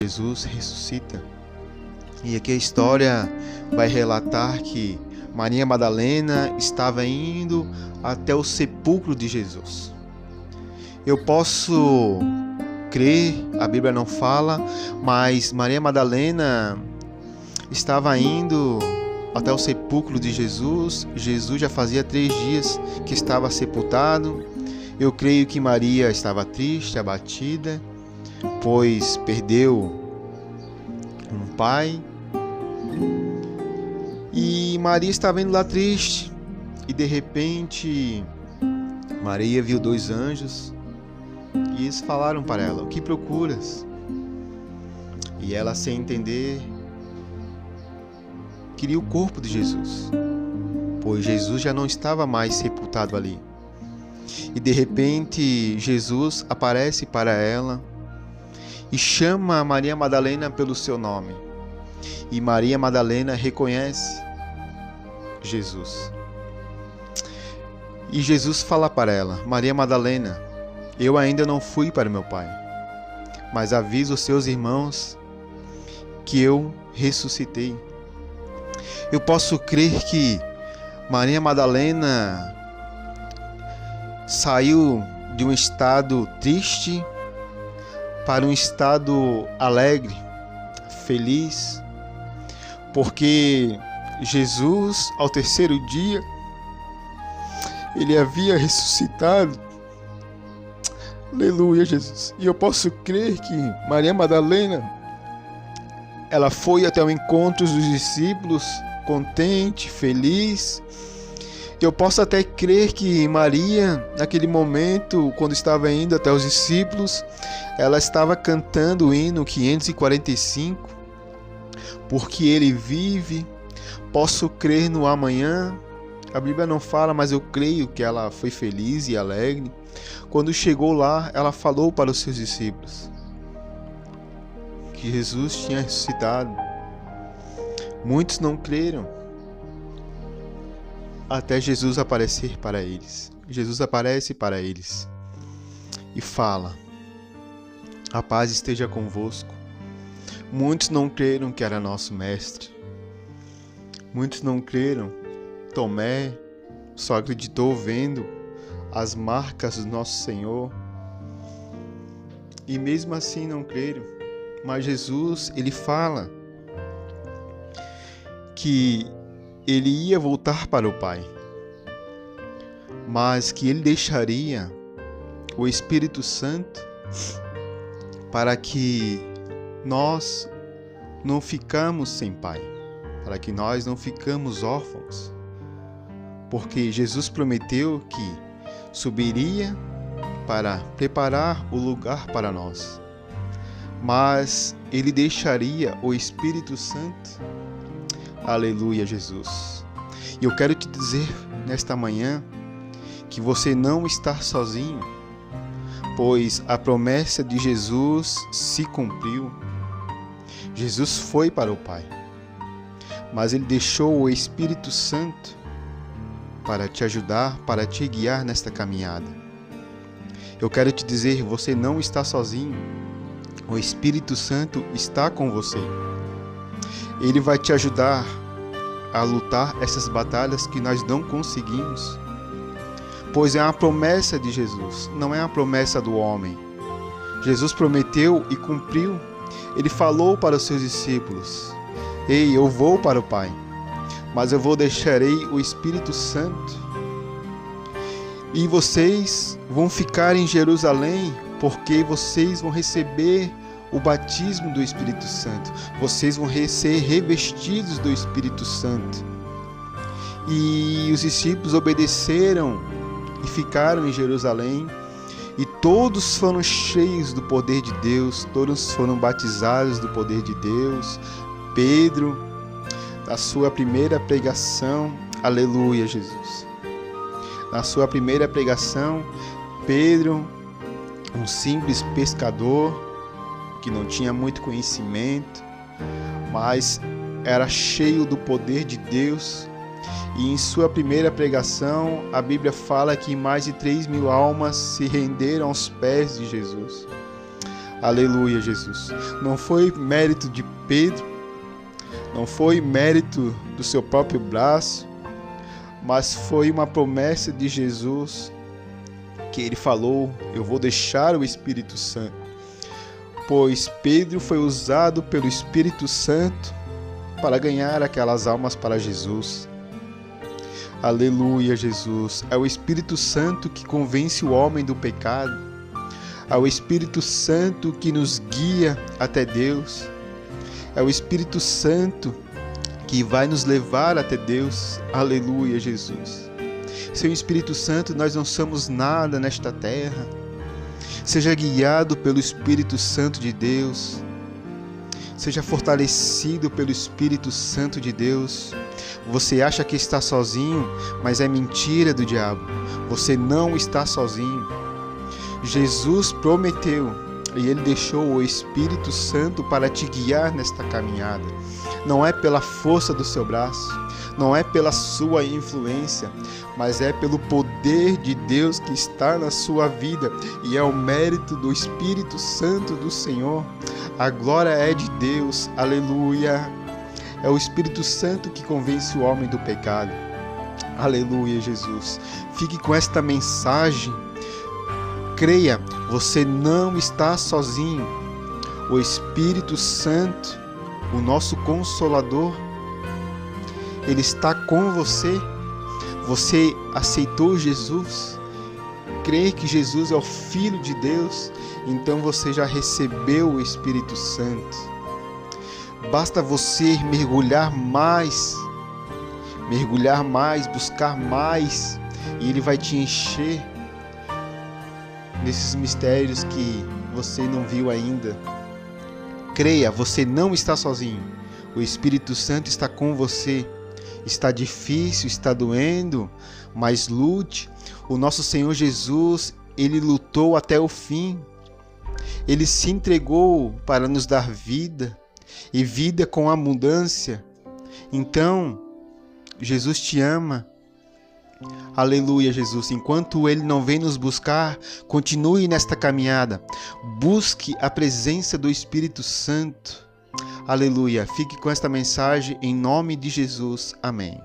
Jesus ressuscita. E aqui a história vai relatar que Maria Madalena estava indo até o sepulcro de Jesus. Eu posso crer, a Bíblia não fala, mas Maria Madalena estava indo até o sepulcro de Jesus. Jesus já fazia 3 dias que estava sepultado. Eu creio que Maria estava triste, abatida, pois perdeu um pai. E Maria estava indo lá triste. E de repente, Maria viu 2 anjos. E eles falaram para ela: o que procuras? E ela, sem entender, queria o corpo de Jesus, pois Jesus já não estava mais sepultado ali. E de repente Jesus aparece para ela e chama Maria Madalena pelo seu nome. E Maria Madalena reconhece Jesus. E Jesus fala para ela: Maria Madalena, eu ainda não fui para meu Pai, mas avisa os seus irmãos que eu ressuscitei. Eu posso crer que Maria Madalena saiu de um estado triste para um estado alegre, feliz, porque Jesus, ao 3º dia, ele havia ressuscitado. Aleluia, Jesus. E eu posso crer que Maria Madalena, ela foi até o encontro dos discípulos, contente, feliz. Eu posso até crer que Maria, naquele momento, quando estava indo até os discípulos, ela estava cantando o hino 545, porque ele vive. Posso crer no amanhã. A Bíblia não fala, mas eu creio que ela foi feliz e alegre. Quando chegou lá, ela falou para os seus discípulos que Jesus tinha ressuscitado. Muitos não creram, até Jesus aparecer para eles. Jesus aparece para eles e fala: a paz esteja convosco. Muitos não creram que era nosso mestre. Muitos não creram. Tomé só acreditou vendo as marcas do nosso Senhor. E mesmo assim não creram. Mas Jesus, ele fala que ele ia voltar para o Pai, mas que ele deixaria o Espírito Santo para que nós não ficamos sem Pai, para que nós não ficamos órfãos, porque Jesus prometeu que subiria para preparar o lugar para nós, mas ele deixaria o Espírito Santo. Aleluia, Jesus. E eu quero te dizer nesta manhã que você não está sozinho, pois a promessa de Jesus se cumpriu. Jesus foi para o Pai, mas ele deixou o Espírito Santo para te ajudar, para te guiar nesta caminhada. Eu quero te dizer, você não está sozinho. O Espírito Santo está com você. Ele vai te ajudar a lutar essas batalhas que nós não conseguimos, pois é uma promessa de Jesus, não é uma promessa do homem. Jesus prometeu e cumpriu. Ele falou para os seus discípulos: ei, eu vou para o Pai, mas eu deixarei o Espírito Santo e vocês vão ficar em Jerusalém, porque vocês vão receber o batismo do Espírito Santo. Vocês vão ser revestidos do Espírito Santo. E os discípulos obedeceram e ficaram em Jerusalém. E todos foram cheios do poder de Deus. Todos foram batizados do poder de Deus. Pedro, na sua primeira pregação, aleluia, Jesus. Na sua primeira pregação, Pedro, um simples pescador, que não tinha muito conhecimento, mas era cheio do poder de Deus. E em sua primeira pregação, a Bíblia fala que mais de 3.000 almas se renderam aos pés de Jesus. Aleluia, Jesus. Não foi mérito de Pedro, não foi mérito do seu próprio braço, mas foi uma promessa de Jesus que ele falou: eu vou deixar o Espírito Santo. Pois Pedro foi usado pelo Espírito Santo para ganhar aquelas almas para Jesus. Aleluia, Jesus. É o Espírito Santo que convence o homem do pecado. É o Espírito Santo que nos guia até Deus. É o Espírito Santo que vai nos levar até Deus. Aleluia, Jesus. Sem o Espírito Santo nós não somos nada nesta terra. Seja guiado pelo Espírito Santo de Deus. Seja fortalecido pelo Espírito Santo de Deus. Você acha que está sozinho, mas é mentira do diabo. Você não está sozinho. Jesus prometeu e Ele deixou o Espírito Santo para te guiar nesta caminhada. Não é pela força do seu braço, não é pela sua influência, mas é pelo poder de Deus que está na sua vida e é o mérito do Espírito Santo do Senhor. A glória é de Deus, aleluia. É o Espírito Santo que convence o homem do pecado. Aleluia, Jesus. Fique com esta mensagem. Creia, você não está sozinho. O Espírito Santo, o nosso Consolador, Ele está com você. Você aceitou Jesus? Crê que Jesus é o Filho de Deus? Então você já recebeu o Espírito Santo. Basta você mergulhar mais, buscar mais, e Ele vai te encher nesses mistérios que você não viu ainda. Creia, você não está sozinho. O Espírito Santo está com você. Está difícil, está doendo, mas lute. O nosso Senhor Jesus, Ele lutou até o fim. Ele se entregou para nos dar vida, e vida com abundância. Então, Jesus te ama. Aleluia, Jesus. Enquanto Ele não vem nos buscar, continue nesta caminhada. Busque a presença do Espírito Santo. Aleluia. Fique com esta mensagem em nome de Jesus. Amém.